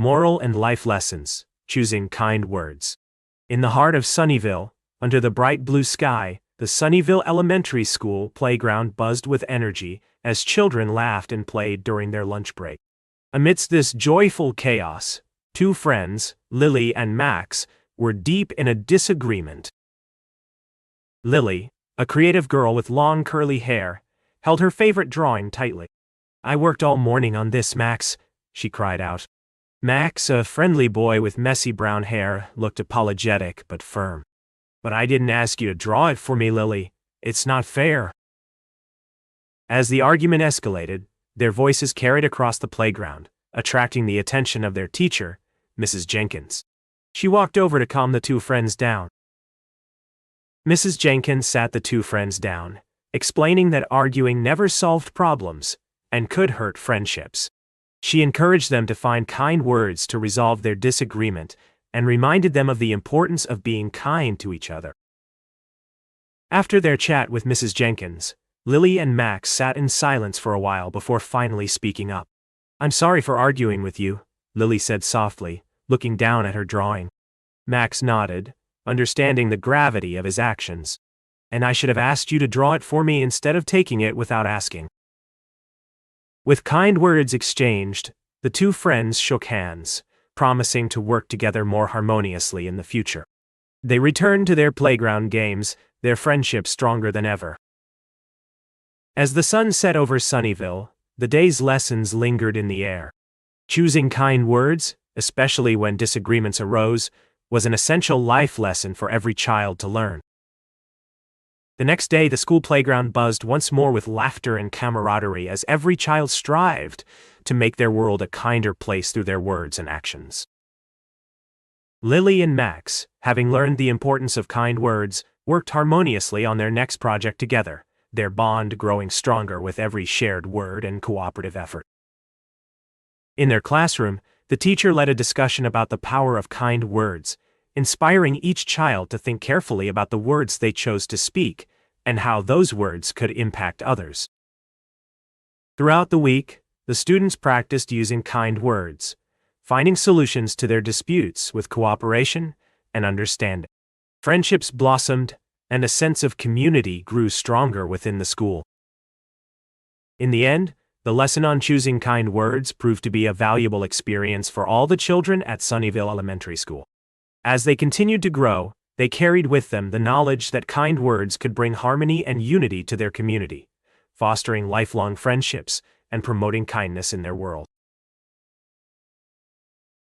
Moral and life lessons, choosing kind words. In the heart of Sunnyville, under the bright blue sky, the Sunnyville Elementary School playground buzzed with energy as children laughed and played during their lunch break. Amidst this joyful chaos, two friends, Lily and Max, were deep in a disagreement. Lily, a creative girl with long curly hair, held her favorite drawing tightly. "I worked all morning on this, Max," she cried out. Max, a friendly boy with messy brown hair, looked apologetic but firm. "But I didn't ask you to draw it for me, Lily. It's not fair." As the argument escalated, their voices carried across the playground, attracting the attention of their teacher, Mrs. Jenkins. She walked over to calm the two friends down. Mrs. Jenkins sat the two friends down, explaining that arguing never solved problems and could hurt friendships. She encouraged them to find kind words to resolve their disagreement and reminded them of the importance of being kind to each other. After their chat with Mrs. Jenkins, Lily and Max sat in silence for a while before finally speaking up. "I'm sorry for arguing with you," Lily said softly, looking down at her drawing. Max nodded, understanding the gravity of his actions. "And I should have asked you to draw it for me instead of taking it without asking." With kind words exchanged, the two friends shook hands, promising to work together more harmoniously in the future. They returned to their playground games, their friendship stronger than ever. As the sun set over Sunnyville, the day's lessons lingered in the air. Choosing kind words, especially when disagreements arose, was an essential life lesson for every child to learn. The next day, the school playground buzzed once more with laughter and camaraderie as every child strived to make their world a kinder place through their words and actions. Lily and Max, having learned the importance of kind words, worked harmoniously on their next project together, their bond growing stronger with every shared word and cooperative effort. In their classroom, the teacher led a discussion about the power of kind words, inspiring each child to think carefully about the words they chose to speak and how those words could impact others. Throughout the week, the students practiced using kind words, finding solutions to their disputes with cooperation and understanding. Friendships blossomed, and a sense of community grew stronger within the school. In the end, the lesson on choosing kind words proved to be a valuable experience for all the children at Sunnyville Elementary School. As they continued to grow, they carried with them the knowledge that kind words could bring harmony and unity to their community, fostering lifelong friendships and promoting kindness in their world.